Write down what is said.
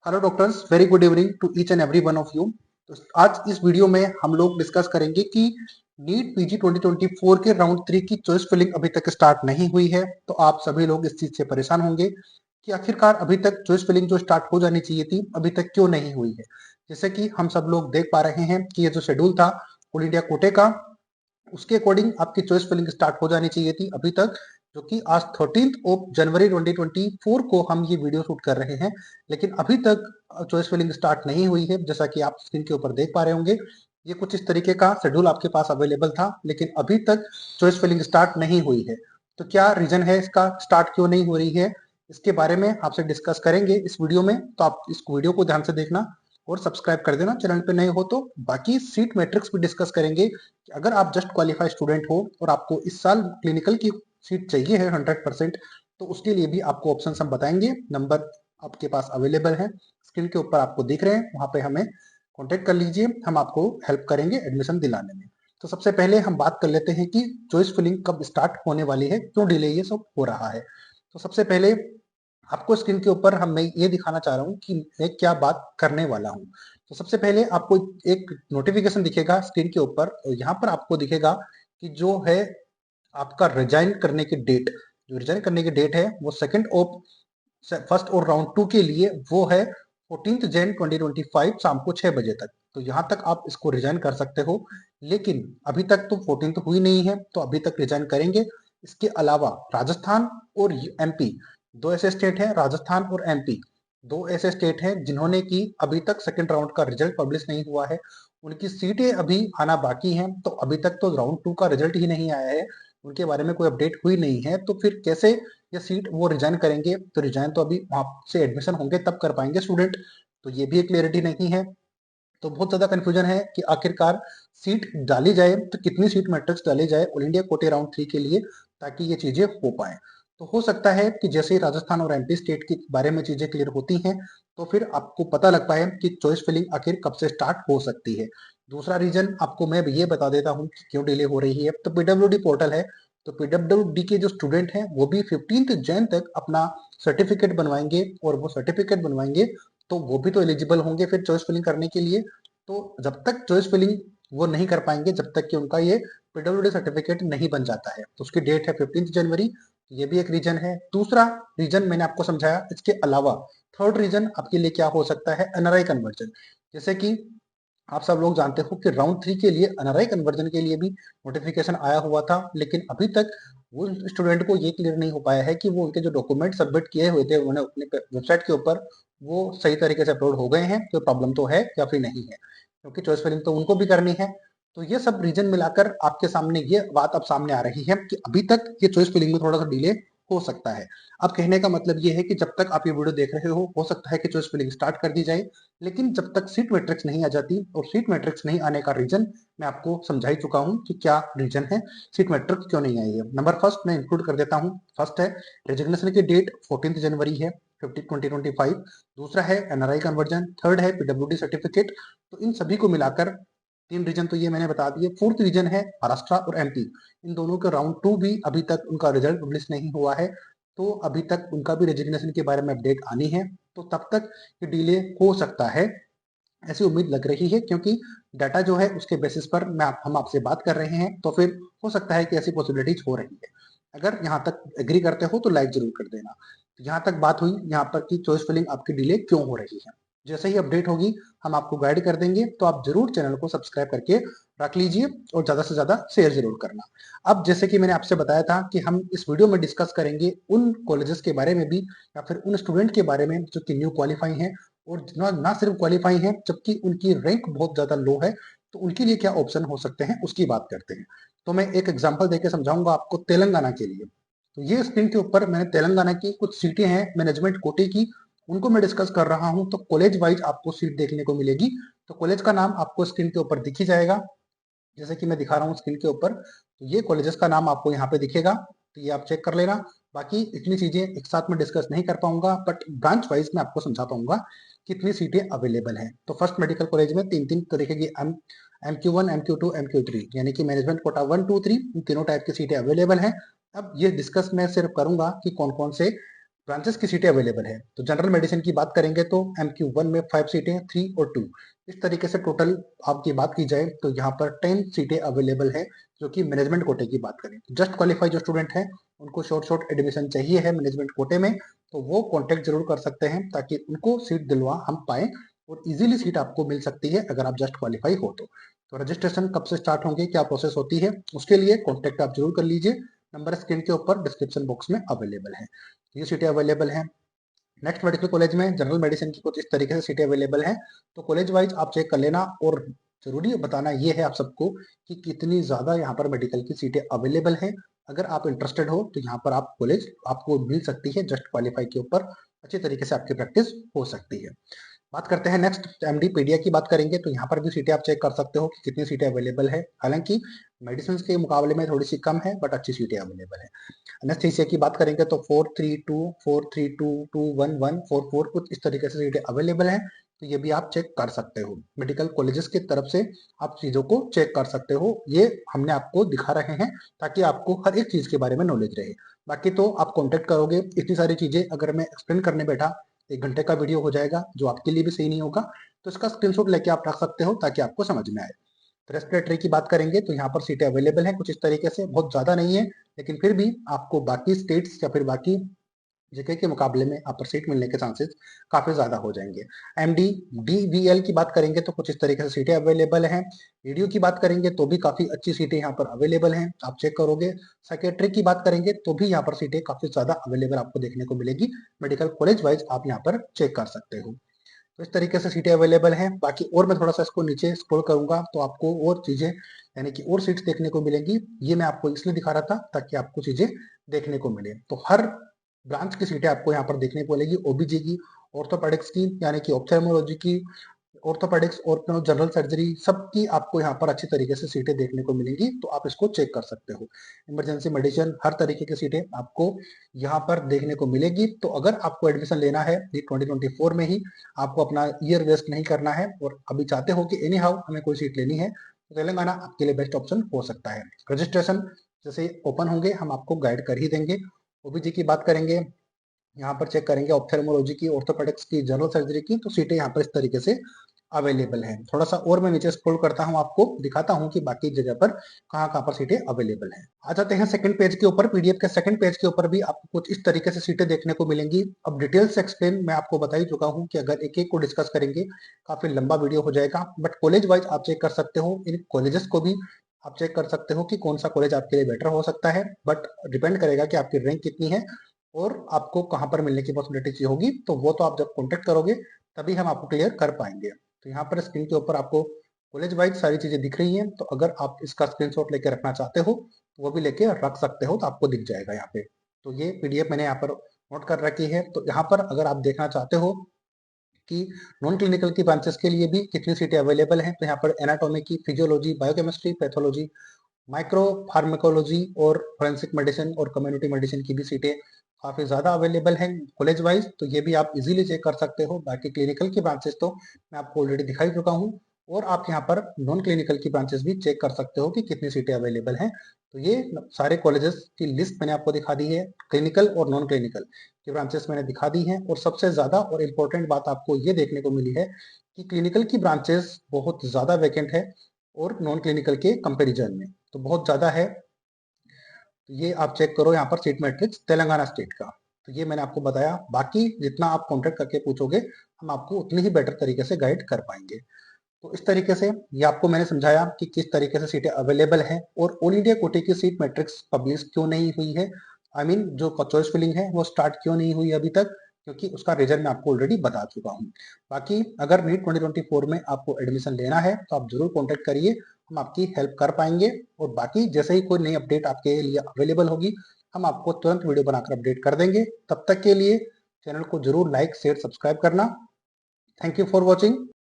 Hello doctors, very good evening to each and every one of you. तो आज इस video में हम लोग डिस्कस करेंगे कि नीट पीजी 2024 के राउंड 3 की चॉइस फिलिंग अभी तक स्टार्ट नहीं हुई है। तो आप सभी लोग इस चीज से परेशान होंगे कि आखिरकार अभी तक चॉइस फिलिंग जो स्टार्ट हो जानी चाहिए थी अभी तक क्यों नहीं हुई है। जैसे कि हम सब लोग देख पा रहे हैं कि ये जो शेड्यूल था ऑल इंडिया कोटे का, उसके अकॉर्डिंग आपकी चॉइस फिलिंग स्टार्ट हो जानी चाहिए थी अभी तक, जो कि आज 13 जनवरी 2024 को हम ये वीडियो शूट कर रहे हैं। लेकिन अभी तक चॉइस फिलिंग स्टार्ट नहीं हुई है। जैसा कि आप स्क्रीन के ऊपर देख पा रहे होंगे, ये कुछ इस तरीके का शेड्यूल आपके पास अवेलेबल था, लेकिन अभी तक चॉइस फिलिंग स्टार्ट नहीं हुई है। तो क्या रीजन है इसका, स्टार्ट क्यों नहीं हो रही है, इसके बारे में आपसे डिस्कस करेंगे इस वीडियो में। तो आप इस वीडियो को ध्यान से देखना और सब्सक्राइब कर देना चैनल पे नए हो तो। बाकी सीट मैट्रिक्स भी डिस्कस करेंगे कि अगर आप जस्ट क्वालिफाइड स्टूडेंट हो और आपको इस साल क्लिनिकल की सीट चाहिए है 100%, तो उसके लिए भी आपको ऑप्शन हम बताएंगे। नंबर आपके पास अवेलेबल है, स्क्रीन के ऊपर आपको दिख रहे हैं, वहां पे हमें कॉन्टेक्ट कर लीजिए, हम आपको हेल्प करेंगे एडमिशन दिलाने में। तो सबसे पहले हम बात कर लेते हैं कि चॉइस फिलिंग कब स्टार्ट होने वाली है, क्यों डिले ये सब हो रहा है। तो सबसे पहले आपको स्क्रीन के ऊपर मैं ये दिखाना चाह रहा हूँ कि मैं क्या बात करने वाला हूँ। तो सबसे पहले आपको एक नोटिफिकेशन दिखेगा स्क्रीन के ऊपर, और यहाँ पर आपको दिखेगा कि जो है आपका रिजाइन करने की डेट, जो रिजाइन करने की डेट है वो सेकंड ऑफ फर्स्ट और राउंड 2 के लिए वो है 14 जैन 2025 शाम को 6 बजे तक। तो यहाँ तक आप इसको रिजाइन कर सकते हो, लेकिन अभी तक तो 14 हुई नहीं है, तो अभी तक रिजाइन करेंगे। इसके अलावा राजस्थान और एमपी, दो ऐसे स्टेट हैं, राजस्थान और एमपी दो ऐसे स्टेट हैं जिन्होंने की अभी तक सेकंड राउंड का रिजल्ट पब्लिश नहीं हुआ है। उनकी सीटें अभी आना बाकी हैं, तो अभी तक तो राउंड 2 का रिजल्ट ही नहीं आया है, उनके बारे में कोई अपडेट हुई नहीं है। तो फिर कैसे ये सीट वो रिजाइन करेंगे? तो रिजाइन तो अभी वहां से एडमिशन होंगे तब कर पाएंगे स्टूडेंट। तो ये भी एक क्लियरिटी नहीं है। तो बहुत ज्यादा कंफ्यूजन है कि आखिरकार सीट डाली जाए तो कितनी सीट मैट्रिक्स डाली जाए ऑल इंडिया कोटे राउंड 3 के लिए, ताकि ये चीजें हो पाए। तो हो सकता है कि जैसे ही राजस्थान और एमपी स्टेट के बारे में चीजें क्लियर होती हैं, तो फिर आपको पता लग पाए कि चॉइस फिलिंग आखिर कब से स्टार्ट हो सकती है। दूसरा रीजन आपको मैं ये बता देता हूँ कि क्यों डिले हो रही है। तो पीडब्ल्यूडी पोर्टल है, तो पीडब्ल्यूडी के जो स्टूडेंट हैं वो भी 15 जैन तक अपना सर्टिफिकेट बनवाएंगे, और वो सर्टिफिकेट बनवाएंगे तो वो भी तो एलिजिबल होंगे फिर चॉइस फिलिंग करने के लिए। तो जब तक चॉइस फिलिंग वो नहीं कर पाएंगे जब तक कि उनका ये पीडब्ल्यूडी सर्टिफिकेट नहीं बन जाता है। तो उसकी डेट है 15 जनवरी। ये भी एक रीजन है। दूसरा रीजन मैंने आपको समझाया, इसके अलावा थर्ड रीजन आपके लिए क्या हो सकता है, एनआरआई कन्वर्जन। जैसे कि आप सब लोग जानते हो कि राउंड 3 के लिए एनआरआई कन्वर्जन के लिए भी नोटिफिकेशन आया हुआ था, लेकिन अभी तक वो स्टूडेंट को ये क्लियर नहीं हो पाया है कि वो उनके जो डॉक्यूमेंट सबमिट किए हुए थे उन्होंने अपने वेबसाइट के ऊपर वो सही तरीके से अपलोड हो गए हैं, कोई प्रॉब्लम तो है या फिर नहीं है, क्योंकि चॉइस फिलिंग तो उनको भी करनी है। तो ये सब रीजन मिलाकर आपके सामने ये बात अब सामने आ रही है कि अभी तक ये चॉइस फिलिंग में थोड़ा सा डिले हो सकता है। अब कहने का मतलब ये है कि जब तक आप ये वीडियो देख रहे हो सकता है कि चॉइस फिलिंग स्टार्ट कर दी जाए, लेकिन जब तक सीट मैट्रिक्स नहीं आ जाती, और सीट मैट्रिक्स नहीं आने का रीजन मैं आपको समझा ही चुका हूं कि क्या रीजन है, सीट मैट्रिक्स क्यों नहीं आई है। नंबर फर्स्ट मैं इंक्लूड कर देता हूं। फर्स्ट है रेजिग्नेशन की डेट 14 जनवरी है 2025। दूसरा है एनआरआई कन्वर्जन, थर्ड है पीडब्ल्यूडी सर्टिफिकेट। तो इन सभी को मिलाकर तीन रीजन तो ये मैंने बता दिए। फोर्थ रीजन है महाराष्ट्र और एमपी, इन दोनों का राउंड 2 भी अभी तक उनका रिजल्ट पब्लिश नहीं हुआ है, तो अभी तक उनका भी रेजिग्नेशन के बारे में अपडेट आनी है। तो तब तक ये डिले हो सकता है, ऐसी उम्मीद लग रही है, क्योंकि डाटा जो है उसके बेसिस पर हम आपसे बात कर रहे हैं। तो फिर हो सकता है कि ऐसी पॉसिबिलिटीज हो रही है। अगर यहाँ तक एग्री करते हो तो लाइक जरूर कर देना। तो यहाँ तक बात हुई यहाँ पर कि चॉइस फिलिंग आपकी डिले क्यों हो रही है। जैसे ही अपडेट होगी हम आपको गाइड कर देंगे, तो आप जरूर चैनल को सब्सक्राइब करके रख लीजिए और ज्यादा से ज्यादा शेयर जरूर करना। अब जैसे कि मैंने आपसे बताया था कि हम इस वीडियो में डिस्कस करेंगे उन कॉलेजेस के बारे में भी, या फिर उन स्टूडेंट के बारे में जो कि न्यू क्वालिफाई हैं, और ना सिर्फ क्वालिफाई हैं जबकि उनकी रैंक बहुत ज्यादा लो है, तो उनके लिए क्या ऑप्शन हो सकते हैं उसकी बात करते हैं। तो मैं एक एग्जांपल देके समझाऊंगा आपको तेलंगाना के लिए। तो ये स्क्रीन के ऊपर मैंने तेलंगाना की कुछ सीटें हैं मैनेजमेंट कोटे की, उनको मैं डिस्कस कर रहा हूं। तो कॉलेज वाइज आपको सीट देखने को मिलेगी। तो कॉलेज का नाम आपको स्क्रीन के ऊपर दिख ही जाएगा, जैसे कि मैं दिखा रहा हूँ स्क्रीन के ऊपर। तो ये कॉलेजेस का नाम आपको यहाँ पे दिखेगा, तो ये आप चेक कर लेना। बाकी इतनी चीजें एक साथ में डिस्कस नहीं कर पाऊंगा, बट ब्रांच वाइज मैं आपको समझा पाऊंगा कितनी सीटें अवेलेबल हैं। तो फर्स्ट मेडिकल कॉलेज में तीन तीन तरीके की MQ1, MQ2, MQ3 यानी कि मैनेजमेंट कोटा 1, 2, 3, इन तीनों टाइप की सीटें अवेलेबल हैं। अब ये डिस्कस मैं सिर्फ करूंगा कि कौन कौन से ब्रांचेस की सीटें अवेलेबल है। तो जनरल मेडिसिन की बात करेंगे तो MQ1 में 5 सीटें, 3 और 2, इस तरीके से टोटल आपकी बात की जाए तो यहाँ पर 10 सीटें अवेलेबल है। जो कि मैनेजमेंट कोटे की बात करें, जस्ट क्वालिफाई जो स्टूडेंट हैं उनको शॉर्ट एडमिशन चाहिए है मैनेजमेंट कोटे में, तो वो कॉन्टेक्ट जरूर कर सकते हैं ताकि उनको सीट दिलवा हम पाए और इजीली सीट आपको मिल सकती है अगर आप जस्ट क्वालिफाई हो तो रजिस्ट्रेशन कब से स्टार्ट होंगे, क्या प्रोसेस होती है, उसके लिए कॉन्टेक्ट आप जरूर कर लीजिए। नंबर स्क्रीन के ऊपर डिस्क्रिप्शन बॉक्स में अवेलेबल है। ये सीटें अवेलेबल हैं। नेक्स्ट मेडिकल कॉलेज में जनरल मेडिसिन की कुछ इस तरीके से सीटें अवेलेबल हैं। तो कॉलेज वाइज आप चेक कर लेना और जरूरी बताना ये है आप सबको कि कितनी ज्यादा यहाँ पर मेडिकल की सीटें अवेलेबल हैं। अगर आप इंटरेस्टेड हो तो यहाँ पर आप कॉलेज आपको मिल सकती है, जस्ट क्वालिफाई के ऊपर अच्छी तरीके से आपकी प्रैक्टिस हो सकती है। बात करते हैं नेक्स्ट एमडी पीडिया की बात करेंगे तो यहाँ पर भी सीटें आप चेक कर सकते हो कि कितनी सीटें अवेलेबल है। हालांकि मेडिसिन के मुकाबले में थोड़ी सी कम है बट अच्छी सीटें अवेलेबल है। एनेस्थीसिया की बात करेंगे तो 432, 432, 211, 44 कुछ इस तरीके से सीटें अवेलेबल हैं। तो ये भी आप चेक कर सकते हो, मेडिकल कॉलेजेस की तरफ से आप चीजों को चेक कर सकते हो। ये हमने आपको दिखा रहे हैं ताकि आपको हर एक चीज के बारे में नॉलेज रहे। बाकी तो आप कॉन्टेक्ट करोगे, इतनी सारी चीजें अगर मैं एक्सप्लेन करने बैठा 1 घंटे का वीडियो हो जाएगा जो आपके लिए भी सही नहीं होगा। तो इसका स्क्रीनशॉट लेके आप रख सकते हो ताकि आपको समझ में आए। रेस्पिरेटरी की बात करेंगे तो यहाँ पर सीटें अवेलेबल हैं कुछ इस तरीके से, बहुत ज्यादा नहीं है लेकिन फिर भी आपको बाकी स्टेट्स या फिर बाकी जगह के मुकाबले में यहाँ पर सीट मिलने के चांसेस काफी ज्यादा हो जाएंगे। एमडी डीवीएल की बात करेंगे तो कुछ इस तरीके से सीटें अवेलेबल हैं। वीडियो की बात करेंगे तो भी काफी अच्छी सीटें यहाँ पर अवेलेबल हैं, आप चेक करोगे। साइकेट्रिक की बात करेंगे तो भी यहाँ पर सीटें काफी ज्यादा अवेलेबल आपको देखने को मिलेगी। मेडिकल कॉलेज वाइज आप यहाँ पर चेक कर सकते हो। तो इस तरीके से सीटें अवेलेबल हैं। बाकी और मैं थोड़ा सा इसको नीचे स्क्रॉल करूंगा तो आपको और चीजें यानी कि और सीट्स देखने को मिलेंगी। ये मैं आपको इसलिए दिखा रहा था ताकि आपको चीजें देखने को मिले। तो हर ब्रांच की सीटें आपको यहाँ पर देखने को मिलेगी, ओबीजी की, ऑर्थोपेडिक्स की यानी कि ऑप्थेल्मोलॉजी की, ऑर्थोपेडिक्स और जनरल सर्जरी सबकी आपको यहाँ पर अच्छी तरीके से सीटें देखने को मिलेंगी। तो आप इसको चेक कर सकते हो। इमरजेंसी मेडिसिन हर तरीके की सीटें आपको यहाँ पर देखने को मिलेगी। तो अगर आपको एडमिशन लेना है 2024 में ही, आपको अपना ईयर वेस्ट नहीं करना है और अभी चाहते हो कि एनी हाउ हमें कोई सीट लेनी है, तो तेलंगाना आपके लिए बेस्ट ऑप्शन हो सकता है। रजिस्ट्रेशन जैसे ओपन होंगे हम आपको गाइड कर ही देंगे। ओबीजी की बात करेंगे, यहाँ पर चेक करेंगे ऑप्थेल्मोलॉजी की, ऑर्थोपेडिक्स की, जनरल सर्जरी की, तो सीटें यहाँ पर इस तरीके से अवेलेबल है। थोड़ा सा और मैं नीचे स्क्रॉल करता हूँ, आपको दिखाता हूँ कि बाकी जगह पर कहाँ कहाँ पर सीटें अवेलेबल हैं। आ जाते हैं सेकंड पेज के ऊपर। पीडीएफ के सेकंड पेज के ऊपर भी आपको कुछ इस तरीके से सीटें देखने को मिलेंगी। अब डिटेल से एक्सप्लेन मैं आपको बता ही चुका हूँ कि अगर एक एक को डिस्कस करेंगे काफी लंबा वीडियो हो जाएगा। बट कॉलेज वाइज आप चेक कर सकते हो, इन कॉलेजेस को भी आप चेक कर सकते हो कि कौन सा कॉलेज आपके लिए बेटर हो सकता है। बट डिपेंड करेगा कि आपकी रैंक कितनी है और आपको कहाँ पर मिलने की पॉसिबिलिटी होगी। तो वो तो आप जब कॉन्टेक्ट करोगे तभी हम आपको क्लियर कर पाएंगे। तो यहाँ पर स्क्रीन के ऊपर आपको कॉलेज वाइज सारी चीजें दिख रही हैं। तो अगर आप इसका स्क्रीनशॉट लेके रखना चाहते हो तो वो भी लेके रख सकते हो, तो आपको दिख जाएगा यहाँ पे। तो ये पीडीएफ मैंने यहाँ पर नोट कर रखी है। तो यहाँ पर अगर आप देखना चाहते हो कि नॉन क्लिनिकल की ब्रांचेस के लिए भी कितनी सीटें अवेलेबल हैं, तो यहाँ पर एनाटॉमी की, physiology, biochemistry, pathology, micro pharmacology और फोरेंसिक मेडिसिन और कम्युनिटी मेडिसिन की भी सीटें काफी ज्यादा अवेलेबल हैं कॉलेज वाइज। तो ये भी आप इजीली चेक कर सकते हो। बाकी क्लिनिकल की ब्रांचेस तो मैं आपको ऑलरेडी दिखाई चुका हूँ और आप यहाँ पर नॉन क्लिनिकल की ब्रांचेस भी चेक कर सकते हो कि कितनी सीटें अवेलेबल हैं। तो ये सारे कॉलेजेस की लिस्ट मैंने आपको दिखा दी है, क्लिनिकल और नॉन क्लिनिकल की ब्रांचेस मैंने दिखा दी हैं। और सबसे ज्यादा और इम्पोर्टेंट बात आपको ये देखने को मिली है कि क्लिनिकल की ब्रांचेस बहुत ज्यादा वैकेंट है और नॉन क्लिनिकल के कंपेरिजन में तो बहुत ज्यादा है। तो ये आप चेक करो यहाँ पर सीट मैट्रिक्स तेलंगाना स्टेट का। तो ये मैंने आपको बताया, बाकी जितना आप कॉन्टेक्ट करके पूछोगे हम आपको उतनी ही बेटर तरीके से गाइड कर पाएंगे। तो इस तरीके से ये आपको मैंने समझाया कि किस तरीके से सीटें अवेलेबल हैं और ऑल इंडिया कोटे की सीट मैट्रिक्स पब्लिश क्यों नहीं हुई है। आई मीन जो चॉइस फिलिंग है वो स्टार्ट क्यों नहीं हुई अभी तक, क्योंकि उसका रीजन मैं आपको ऑलरेडी बता चुका हूँ। बाकी अगर नीट 2024 में आपको एडमिशन लेना है तो आप जरूर कॉन्टेक्ट करिए, हम आपकी हेल्प कर पाएंगे। और बाकी जैसे ही कोई नई अपडेट आपके लिए अवेलेबल होगी हम आपको तुरंत वीडियो बनाकर अपडेट कर देंगे। तब तक के लिए चैनल को जरूर लाइक शेयर सब्सक्राइब करना। Thank you for watching.